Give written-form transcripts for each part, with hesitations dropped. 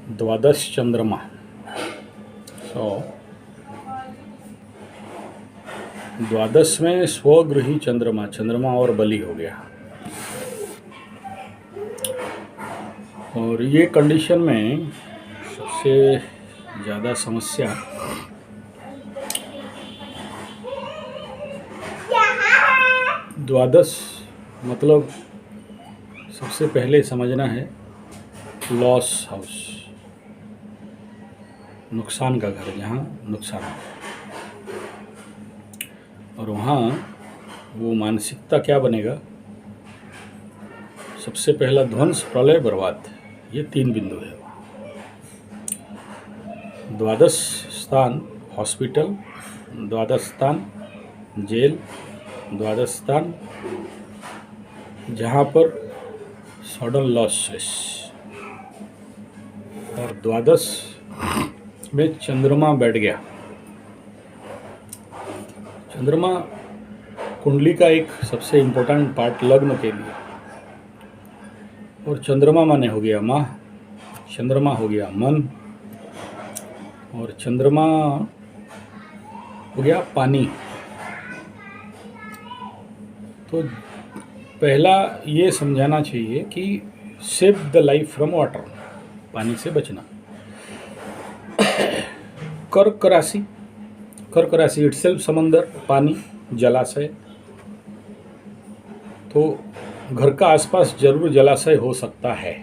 द्वादश चंद्रमा। द्वादश में स्वगृही चंद्रमा, चंद्रमा और बलि हो गया। और ये कंडीशन में सबसे ज़्यादा समस्या द्वादश मतलब सबसे पहले समझना है लॉस हाउस, नुकसान का घर, जहाँ नुकसान हो। और वहाँ वो मानसिकता क्या बनेगा? सबसे पहला ध्वंस, प्रलय, बर्बाद, ये 3 बिंदु है वहाँ। द्वादश स्थान हॉस्पिटल, द्वादश स्थान जेल, द्वादश स्थान जहाँ पर सडन लॉसेस। और द्वादश में चंद्रमा बैठ गया। चंद्रमा कुंडली का एक सबसे इम्पोर्टेंट पार्ट लग्न के लिए। और चंद्रमा माने हो गया माह, चंद्रमा हो गया मन, और चंद्रमा हो गया पानी। तो पहला ये समझाना चाहिए कि save the life from water, पानी से बचना। कर्क राशि, कर्क राशि इटसेल्फ समंदर, पानी, जलाशय। तो घर का आसपास जरूर जलाशय हो सकता है,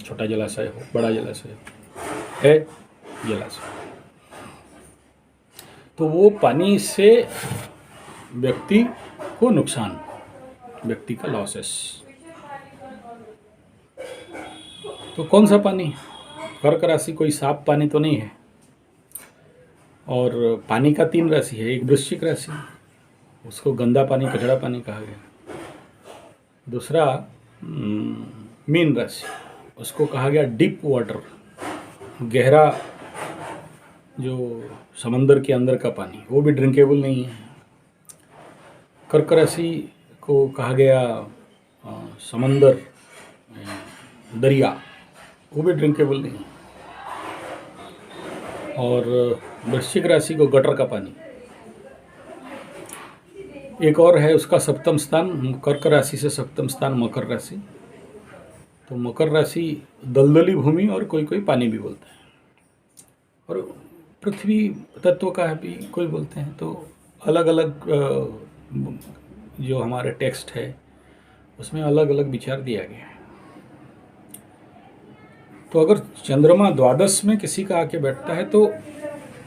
छोटा जलाशय हो, बड़ा जलाशय है, जलाशय। तो वो पानी से व्यक्ति को नुकसान, व्यक्ति का लॉसेस। तो कौन सा पानी? कर्क राशि कोई साफ पानी तो नहीं है। और पानी का 3 राशि है। एक वृश्चिक राशि, उसको गंदा पानी, कचड़ा पानी कहा गया। दूसरा मीन राशि, उसको कहा गया डीप वाटर, गहरा जो समंदर के अंदर का पानी, वो भी ड्रिंकेबल नहीं है। कर्क राशि को कहा गया समंदर, दरिया, वो भी ड्रिंकेबल नहीं है। और वृश्चिक राशि को गटर का पानी। एक और है उसका सप्तम स्थान, कर्क राशि से सप्तम स्थान मकर राशि। तो मकर राशि दलदली भूमि, और कोई कोई पानी भी बोलते हैं, और पृथ्वी तत्व का भी कोई बोलते हैं। तो अलग अलग जो हमारे टेक्स्ट है उसमें अलग अलग विचार दिया गया है। तो अगर चंद्रमा द्वादश में किसी का आके बैठता है तो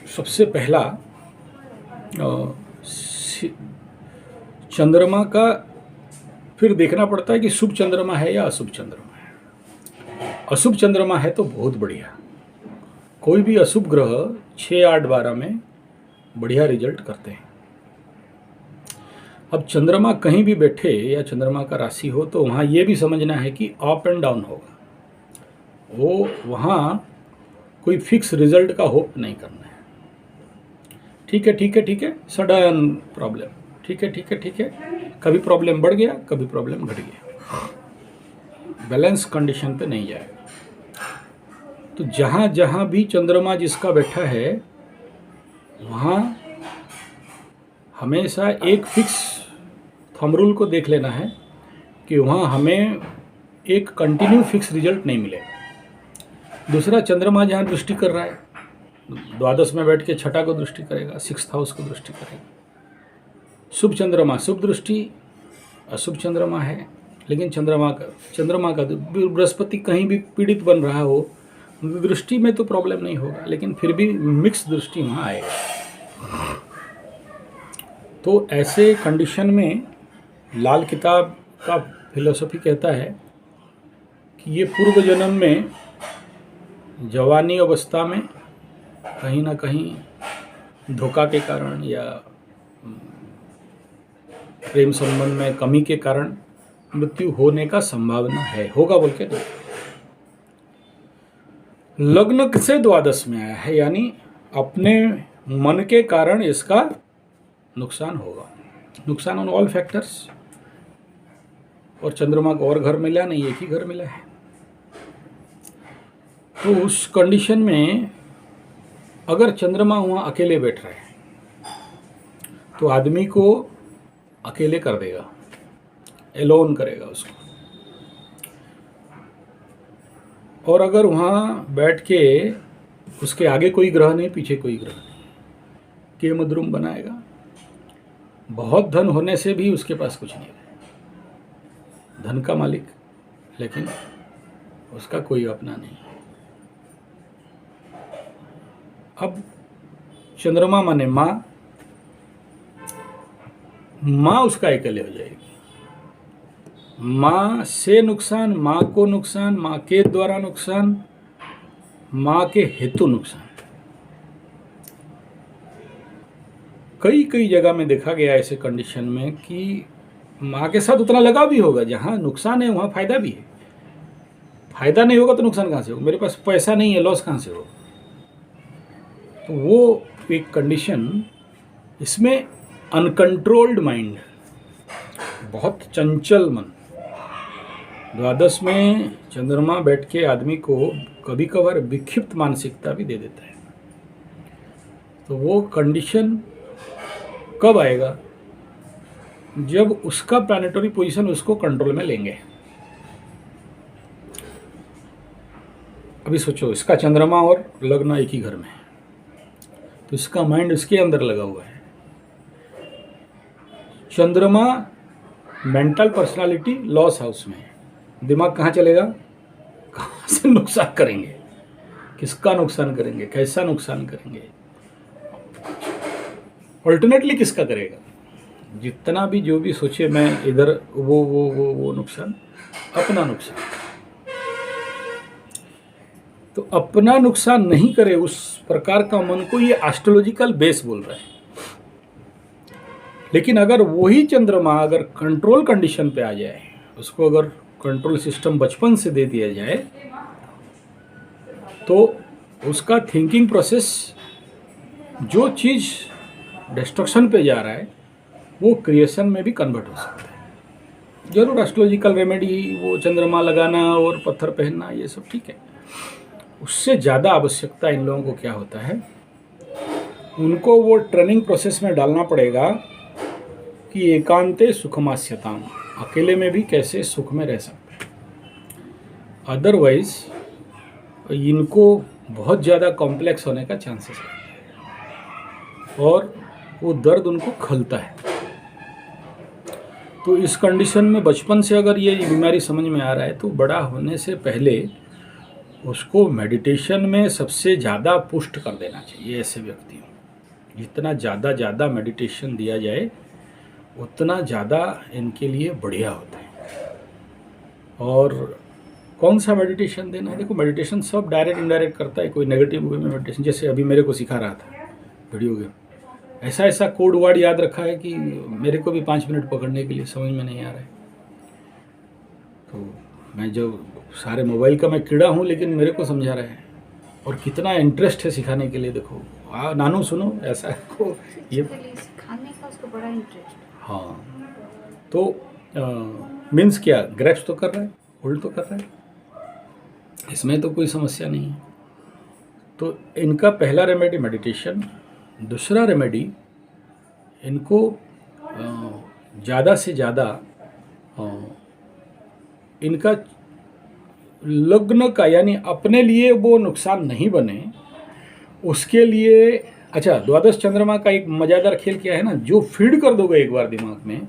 सबसे पहला चंद्रमा का फिर देखना पड़ता है कि शुभ चंद्रमा है या अशुभ चंद्रमा है। अशुभ चंद्रमा है तो बहुत बढ़िया, कोई भी अशुभ ग्रह 6, 8, 12 में बढ़िया रिजल्ट करते हैं। अब चंद्रमा कहीं भी बैठे या चंद्रमा का राशि हो तो वहाँ ये भी समझना है कि अप एंड डाउन होगा। वो वहाँ कोई फिक्स रिजल्ट का होप नहीं करना है। ठीक है, ठीक है, ठीक है, सडन प्रॉब्लम, ठीक है, ठीक है, ठीक है, कभी प्रॉब्लम बढ़ गया, कभी प्रॉब्लम घट गया, बैलेंस कंडीशन पे नहीं जाएगा। तो जहाँ जहाँ भी चंद्रमा जिसका बैठा है वहाँ हमेशा एक फिक्स थंब रूल को देख लेना है कि वहाँ हमें एक कंटिन्यू फिक्स रिजल्ट नहीं मिलेगा। दूसरा, चंद्रमा जहाँ दृष्टि कर रहा है, द्वादश में बैठ के छठा को दृष्टि करेगा, 6th हाउस को दृष्टि करेगा। शुभ चंद्रमा, शुभ दृष्टि, अशुभ चंद्रमा है। लेकिन चंद्रमा का बृहस्पति कहीं भी पीड़ित बन रहा हो, दृष्टि में तो प्रॉब्लम नहीं होगा, लेकिन फिर भी मिक्स दृष्टि वहाँ आएगा। तो ऐसे कंडीशन में लाल किताब का फिलोसफी कहता है कि ये पूर्व जन्म में जवानी अवस्था में कहीं ना कहीं धोखा के कारण या प्रेम संबंध में कमी के कारण मृत्यु होने का संभावना है, होगा बोल के। लग्न से द्वादश में आया है, यानी अपने मन के कारण इसका नुकसान होगा, नुकसान ऑन ऑल फैक्टर्स। और चंद्रमा को और घर मिला नहीं, एक ही घर मिला है। तो उस कंडीशन में अगर चंद्रमा वहाँ अकेले बैठ रहे हैं तो आदमी को अकेले कर देगा, एलोन करेगा उसको। और अगर वहाँ बैठ के उसके आगे कोई ग्रह नहीं, पीछे कोई ग्रह नहीं, केमद्रुम बनाएगा। बहुत धन होने से भी उसके पास कुछ नहीं है, धन का मालिक, लेकिन उसका कोई अपना नहीं। अब चंद्रमा माने माँ उसका अकेले हो जाएगी। माँ से नुकसान, माँ को नुकसान, माँ के द्वारा नुकसान, माँ के हेतु नुकसान। कई जगह में देखा गया ऐसे कंडीशन में कि माँ के साथ उतना लगाव भी होगा, जहाँ नुकसान है वहाँ फायदा भी है। फायदा नहीं होगा तो नुकसान कहाँ से होगा? मेरे पास पैसा नहीं है, लॉस कहाँ से होगा? तो वो एक कंडीशन, इसमें अनकंट्रोल्ड माइंड, बहुत चंचल मन, द्वादश में चंद्रमा बैठ के आदमी को कभी कभार विक्षिप्त मानसिकता भी दे देता है। तो वो कंडीशन कब आएगा? जब उसका प्लैनेटरी पोजीशन उसको कंट्रोल में लेंगे। अभी सोचो, इसका चंद्रमा और लग्न एक ही घर में है, तो इसका माइंड इसके अंदर लगा हुआ है। चंद्रमा मेंटल पर्सनालिटी लॉस हाउस में है, दिमाग कहाँ चलेगा? कहाँ से नुकसान करेंगे, किसका नुकसान करेंगे, कैसा नुकसान करेंगे, अल्टरनेटली किसका करेगा। जितना भी जो भी सोचे मैं इधर वो नुकसान, अपना नुकसान। तो अपना नुकसान नहीं करे उस प्रकार का मन को ये एस्ट्रोलॉजिकल बेस बोल रहा है। लेकिन अगर वही चंद्रमा अगर कंट्रोल कंडीशन पे आ जाए, उसको अगर कंट्रोल सिस्टम बचपन से दे दिया जाए, तो उसका थिंकिंग प्रोसेस, जो चीज़ डिस्ट्रक्शन पे जा रहा है वो क्रिएशन में भी कन्वर्ट हो सकता है। जरूर एस्ट्रोलॉजिकल रेमेडी, वो चंद्रमा लगाना और पत्थर पहनना, ये सब ठीक है। उससे ज़्यादा आवश्यकता इन लोगों को क्या होता है, उनको वो ट्रेनिंग प्रोसेस में डालना पड़ेगा कि एकांते सुखमास्यताम, अकेले में भी कैसे सुख में रह सकते हैं। अदरवाइज इनको बहुत ज़्यादा कॉम्प्लेक्स होने का चांसेस है और वो दर्द उनको खलता है। तो इस कंडीशन में बचपन से अगर ये बीमारी समझ में आ रहा है, तो बड़ा होने से पहले उसको मेडिटेशन में सबसे ज़्यादा पुष्ट कर देना चाहिए। ऐसे व्यक्तियों जितना ज़्यादा मेडिटेशन दिया जाए उतना ज़्यादा इनके लिए बढ़िया होता है। और कौन सा मेडिटेशन देना है? देखो, मेडिटेशन सब डायरेक्ट इनडायरेक्ट करता है। कोई नेगेटिव वे में मेडिटेशन, जैसे अभी मेरे को सिखा रहा था वीडियो गेम, ऐसा कोड वर्ड याद रखा है कि मेरे को भी 5 मिनट पकड़ने के लिए समझ में नहीं आ रहा है। तो मैं जब सारे मोबाइल का मैं कीड़ा हूँ, लेकिन मेरे को समझा रहा है और कितना इंटरेस्ट है सिखाने के लिए। देखो नानू सुनो, ऐसा को ये सिखाने का उसको बड़ा इंटरेस्ट। हाँ, तो मीन्स क्या, ग्रैप्स तो कर रहा है, होल्ड तो कर रहा है, इसमें तो कोई समस्या नहीं है। तो इनका पहला रेमेडी मेडिटेशन। दूसरा रेमेडी, इनको ज़्यादा से ज़्यादा इनका लग्न का, यानी अपने लिए वो नुकसान नहीं बने उसके लिए। अच्छा, द्वादश चंद्रमा का एक मज़ेदार खेल क्या है ना, जो फीड कर दोगे एक बार दिमाग में,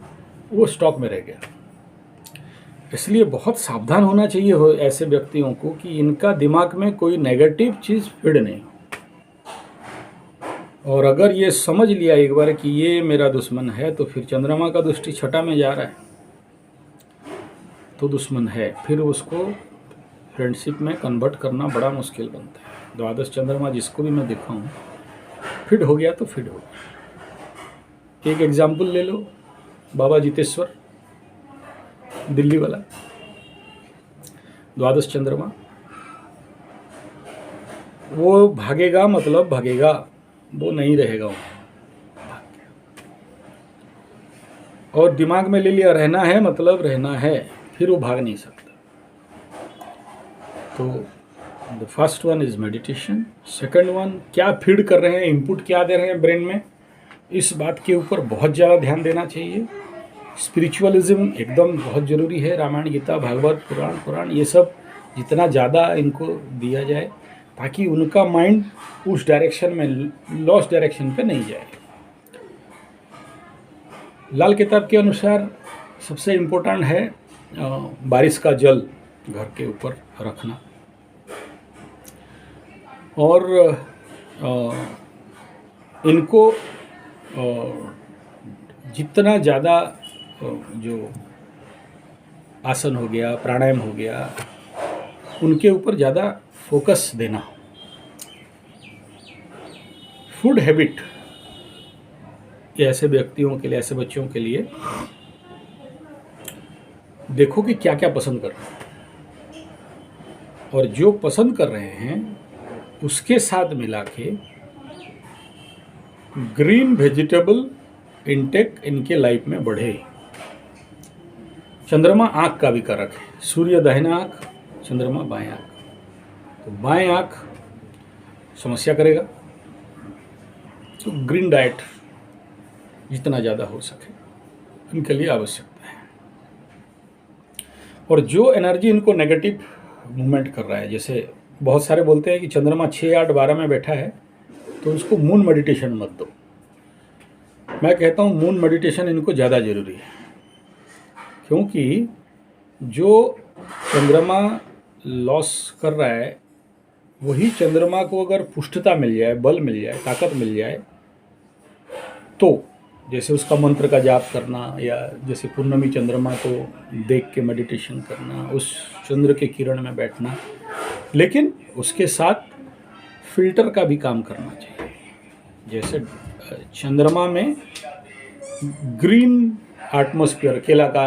वो स्टॉक में रह गया। इसलिए बहुत सावधान होना चाहिए हो ऐसे व्यक्तियों को कि इनका दिमाग में कोई नेगेटिव चीज़ फीड नहीं हो। और अगर ये समझ लिया एक बार कि ये मेरा दुश्मन है, तो फिर चंद्रमा का दृष्टि छठा में जा रहा है तो दुश्मन है, फिर उसको फ्रेंडशिप में कन्वर्ट करना बड़ा मुश्किल बनता है। द्वादश चंद्रमा जिसको भी मैं देखा हूँ, फिट हो गया तो फिट हो गया। एक एग्जाम्पल ले लो, बाबा जितेश्वर, दिल्ली वाला, द्वादश चंद्रमा, वो भागेगा मतलब भागेगा, वो नहीं रहेगा वहाँ। और दिमाग में ले लिया रहना है मतलब रहना है, फिर वो भाग नहीं सकता। तो the first one is meditation, second one क्या फीड कर रहे हैं, इनपुट क्या दे रहे हैं ब्रेन में, इस बात के ऊपर बहुत ज़्यादा ध्यान देना चाहिए। स्पिरिचुअलिज्म एकदम बहुत ज़रूरी है, रामायण गीता भागवत पुराण ये सब जितना ज़्यादा इनको दिया जाए ताकि उनका माइंड उस डायरेक्शन में लॉस्ट डायरेक्शन पे नहीं जाए। लाल किताब के अनुसार सबसे इम्पोर्टेंट है बारिश का जल घर के ऊपर रखना, और इनको जितना ज़्यादा जो आसन हो गया, प्राणायाम हो गया, उनके ऊपर ज़्यादा फोकस देना। फूड हैबिट, ये ऐसे व्यक्तियों के लिए, ऐसे बच्चों के लिए देखो कि क्या क्या पसंद कर रहे हैं, और जो पसंद कर रहे हैं उसके साथ मिला के ग्रीन वेजिटेबल इंटेक इनके लाइफ में बढ़े। चंद्रमा आँख का भी कारक है, सूर्य दाहिना आँख, चंद्रमा बाएं आँख, तो बाएं आँख समस्या करेगा, तो ग्रीन डाइट जितना ज़्यादा हो सके इनके लिए आवश्यकता है। और जो एनर्जी इनको नेगेटिव मूवमेंट कर रहा है, जैसे बहुत सारे बोलते हैं कि चंद्रमा 6, 8, 12 में बैठा है तो उसको मून मेडिटेशन मत दो। मैं कहता हूँ मून मेडिटेशन इनको ज़्यादा ज़रूरी है, क्योंकि जो चंद्रमा लॉस कर रहा है वही चंद्रमा को अगर पुष्टता मिल जाए, बल मिल जाए, ताकत मिल जाए, तो जैसे उसका मंत्र का जाप करना, या जैसे पूर्णमी चंद्रमा को देख के मेडिटेशन करना, उस चंद्र के किरण में बैठना, लेकिन उसके साथ फिल्टर का भी काम करना चाहिए। जैसे चंद्रमा में ग्रीन एटमॉस्फेयर, केला का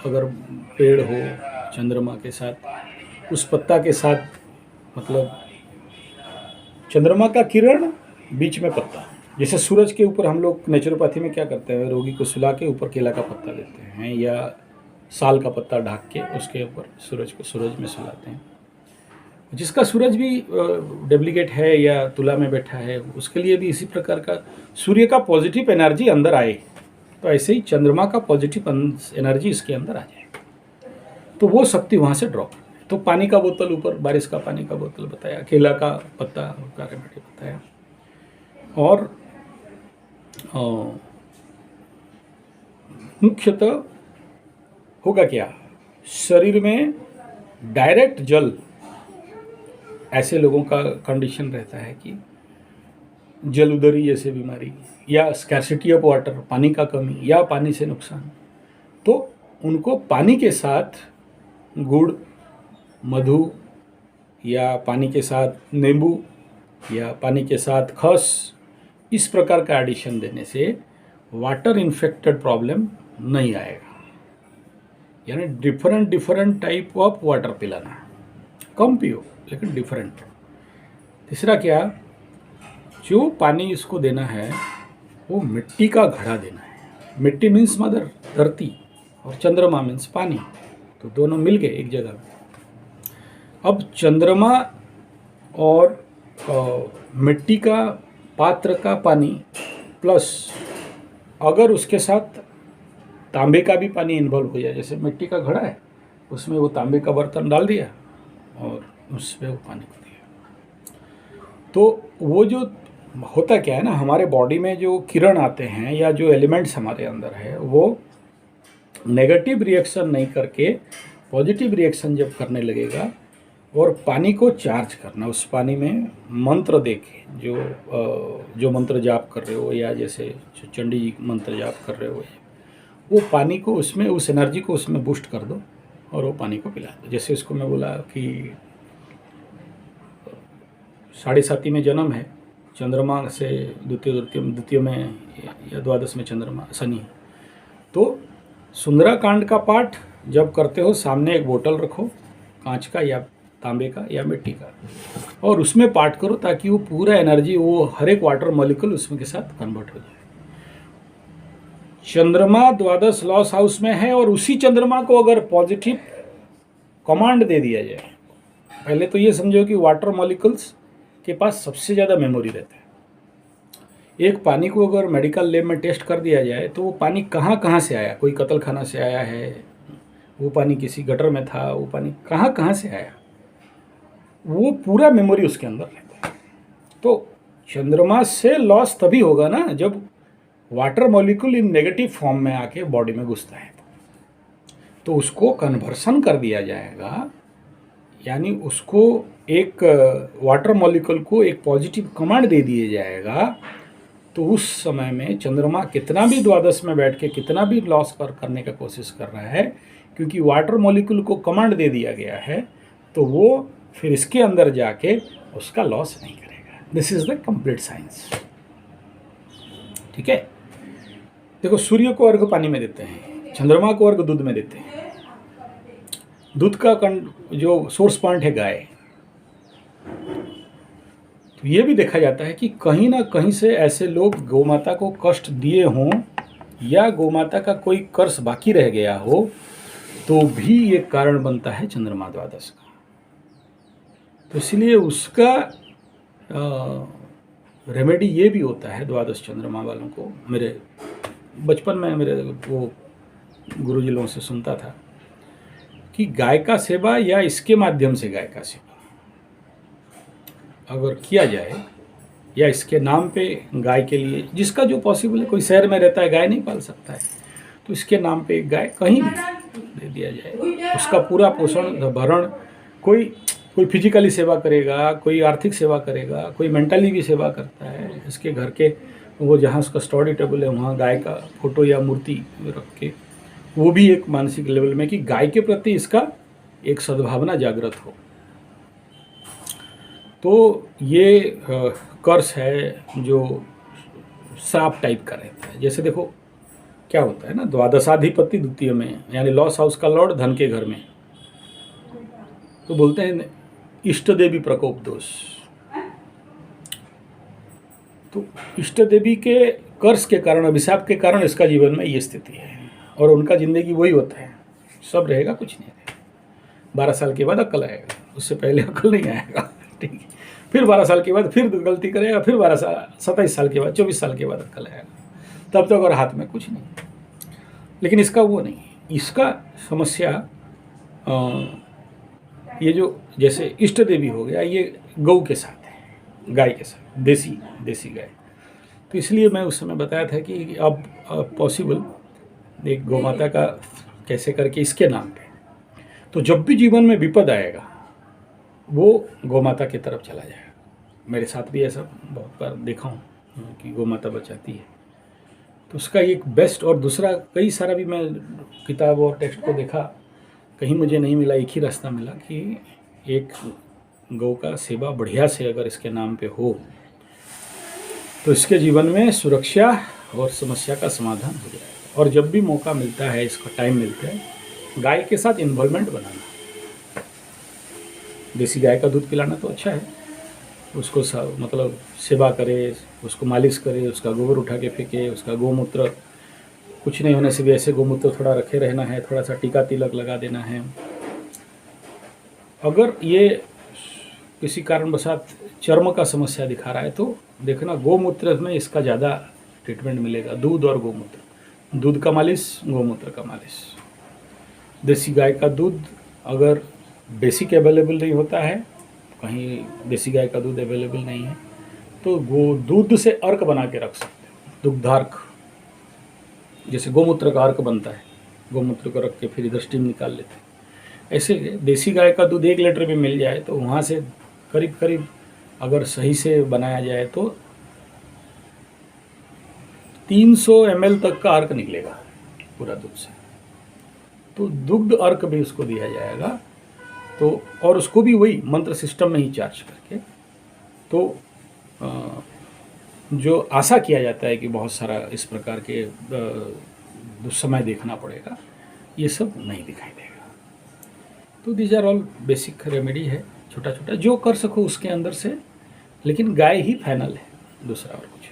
अगर पेड़ हो चंद्रमा के साथ, उस पत्ता के साथ, मतलब चंद्रमा का किरण बीच में पत्ता, जैसे सूरज के ऊपर हम लोग नेचुरोपैथी में क्या करते हैं, रोगी को सुला के ऊपर केला का पत्ता देते हैं या साल का पत्ता ढक के उसके ऊपर सूरज में सुलाते हैं। जिसका सूरज भी डुप्लीकेट है या तुला में बैठा है, उसके लिए भी इसी प्रकार का सूर्य का पॉजिटिव एनर्जी अंदर आए, तो ऐसे ही चंद्रमा का पॉजिटिव एनर्जी इसके अंदर आ जाए, तो वो शक्ति वहाँ से ड्रॉप। तो पानी का बोतल ऊपर, बारिश का पानी का बोतल बताया, केला का पत्ता का रेमेडी बताया, और मुख्यतः होगा क्या, शरीर में डायरेक्ट जल, ऐसे लोगों का कंडीशन रहता है कि जल उदरी जैसे बीमारी, या स्कैर्सिटी ऑफ वाटर, पानी का कमी, या पानी से नुकसान, तो उनको पानी के साथ गुड़, मधु, या पानी के साथ नींबू, या पानी के साथ खस, इस प्रकार का एडिशन देने से वाटर इन्फेक्टेड प्रॉब्लम नहीं आएगा। यानी डिफरेंट टाइप ऑफ वाटर पिलाना, कम पियो लेकिन डिफरेंट। तीसरा क्या, जो पानी इसको देना है वो मिट्टी का घड़ा देना है। मिट्टी मीन्स मदर, धरती, और चंद्रमा मीन्स पानी, तो दोनों मिल गए एक जगह में। अब चंद्रमा और मिट्टी का पात्र का पानी प्लस अगर उसके साथ तांबे का भी पानी इन्वॉल्व हो जाए, जैसे मिट्टी का घड़ा है उसमें वो तांबे का बर्तन डाल दिया और उसमें वो पानी को दिया, तो वो जो होता क्या है ना, हमारे बॉडी में जो किरण आते हैं या जो एलिमेंट्स हमारे अंदर है, वो नेगेटिव रिएक्शन नहीं करके पॉजिटिव रिएक्शन जब करने लगेगा, और पानी को चार्ज करना, उस पानी में मंत्र देके, जो मंत्र जाप कर रहे हो, या जैसे चंडी जी मंत्र जाप कर रहे हो, वो पानी को उसमें, उस एनर्जी को उसमें बूस्ट कर दो और वो पानी को पिला दो। जैसे उसको मैं बोला कि 7.5 में जन्म है, चंद्रमा से द्वितीय में या द्वादश में चंद्रमा शनि, तो सुंदराकांड का पाठ जब करते हो सामने एक बोतल रखो, कांच का या तांबे का या मिट्टी का, और उसमें पाठ करो ताकि वो पूरा एनर्जी, वो हर एक वाटर मॉलिक्यूल उसमें के साथ कन्वर्ट हो जाए। चंद्रमा द्वादश लॉस हाउस में है, और उसी चंद्रमा को अगर पॉजिटिव कमांड दे दिया जाए पहले तो ये समझो कि वाटर मॉलिक्यूल्स के पास सबसे ज़्यादा मेमोरी रहता है। एक पानी को अगर मेडिकल लैब में टेस्ट कर दिया जाए तो वो पानी कहाँ कहाँ से आया, कोई कत्ल खाना से आया है, वो पानी किसी गटर में था, वो पानी कहाँ कहाँ से आया, वो पूरा मेमोरी उसके अंदर रहता है। तो चंद्रमा से लॉस तभी होगा ना जब वाटर मॉलिक्यूल इन नेगेटिव फॉर्म में आके बॉडी में घुसता है, तो उसको कन्वर्सन कर दिया जाएगा, यानी उसको एक वाटर मॉलिक्यूल को एक पॉजिटिव कमांड दे दिया जाएगा। तो उस समय में चंद्रमा कितना भी द्वादश में बैठ के कितना भी लॉस करने का कोशिश कर रहा है, क्योंकि वाटर मॉलिक्यूल को कमांड दे दिया गया है, तो वो फिर इसके अंदर जाके उसका लॉस नहीं करेगा। This is the complete science. ठीक है, देखो सूर्य को अर्घ पानी में देते हैं, चंद्रमा को अर्घ दूध में देते हैं। दूध का जो सोर्स पॉइंट है गाय, तो ये भी देखा जाता है कि कहीं ना कहीं से ऐसे लोग गौमाता को कष्ट दिए हों या गौमाता का कोई कर्ज बाकी रह गया हो, तो भी ये कारण बनता है चंद्रमा द्वादश का। तो इसलिए उसका रेमेडी ये भी होता है द्वादश चंद्रमा वालों को। मेरे बचपन में मेरे वो गुरुजी लोगों से सुनता था कि गाय का सेवा या इसके माध्यम से गाय का सेवा अगर किया जाए, या इसके नाम पे गाय के लिए, जिसका जो पॉसिबल है, कोई शहर में रहता है गाय नहीं पाल सकता है, तो इसके नाम पे एक गाय कहीं भी दे दिया जाए, उसका पूरा पोषण भरण, कोई फिजिकली सेवा करेगा, कोई आर्थिक सेवा करेगा, कोई मेंटली भी सेवा करता है। इसके घर के वो जहाँ उसका स्टडी टेबल है वहाँ गाय का फोटो या मूर्ति रख के, वो भी एक मानसिक लेवल में कि गाय के प्रति इसका एक सद्भावना जागृत हो। तो ये कर्स है जो श्राप टाइप का रहता है। जैसे देखो क्या होता है ना, द्वादशाधिपति द्वितीय में, यानी लॉस हाउस का लॉर्ड धन के घर में, तो बोलते हैं इष्ट देवी प्रकोप दोष। तो इष्ट देवी के कर्स के कारण, अभिशाप के कारण इसका जीवन में ये स्थिति है, और उनका जिंदगी वही होता है, सब रहेगा कुछ नहीं रहेगा। 12 साल के बाद अक्ल आएगा, उससे पहले अक्ल नहीं आएगा। ठीक है, फिर 12 साल के बाद फिर गलती करेगा, फिर 27 साल के बाद, 24 साल के बाद अक्ल आएगा, तब तक और हाथ में कुछ नहीं। लेकिन इसका वो नहीं, इसका समस्या ये जो जैसे इष्ट देवी हो गया, ये गौ के साथ है, गाय के साथ, देसी गाय। तो इसलिए मैं उस समय बताया था कि अब पॉसिबल एक गौ माता का कैसे करके इसके नाम पे, तो जब भी जीवन में विपद आएगा वो गौ माता की तरफ चला जाएगा। मेरे साथ भी ऐसा बहुत बार देखा हूँ कि गौ माता बचाती है। तो उसका एक बेस्ट, और दूसरा कई सारा भी मैं किताब और टेक्स्ट को देखा, कहीं मुझे नहीं मिला, एक ही रास्ता मिला कि एक गौ का सेवा बढ़िया से अगर इसके नाम पे हो तो इसके जीवन में सुरक्षा और समस्या का समाधान हो जाएगा। और जब भी मौका मिलता है, इसका टाइम मिलता है, गाय के साथ इन्वॉल्वमेंट बनाना। देसी गाय का दूध पिलाना तो अच्छा है, उसको मतलब सेवा करे, उसको मालिश करे, उसका गोबर उठा के फेंके, उसका गोमूत्र, कुछ नहीं होने से भी ऐसे गोमूत्र थोड़ा रखे रहना है, थोड़ा सा टीका तिलक लगा देना है। अगर ये किसी कारणवशात चर्म का समस्या दिखा रहा है तो देखना गोमूत्र में इसका ज़्यादा ट्रीटमेंट मिलेगा। दूध और गोमूत्र, दूध का मालिश, गोमूत्र का मालिश। देसी गाय का दूध अगर बेसिक अवेलेबल नहीं होता है, कहीं देसी गाय का दूध अवेलेबल नहीं है, तो दूध से अर्क बना के रख सकते हैं, दुग्धार्क। जैसे गोमूत्र का अर्क बनता है, गोमूत्र को रख के फिर इधर स्टीम निकाल लेते हैं। ऐसे देसी गाय का दूध 1 लीटर भी मिल जाए तो वहाँ से करीब करीब अगर सही से बनाया जाए तो 300 ml तक का अर्क निकलेगा पूरा दूध से। तो दुग्ध अर्क भी उसको दिया जाएगा, तो और उसको भी वही मंत्र सिस्टम में ही चार्ज करके। तो जो आशा किया जाता है कि बहुत सारा इस प्रकार के समय देखना पड़ेगा, ये सब नहीं दिखाई देगा। तो these are all basic remedy है, छोटा छोटा जो कर सको उसके अंदर से, लेकिन गाय ही फाइनल है, दूसरा और कुछ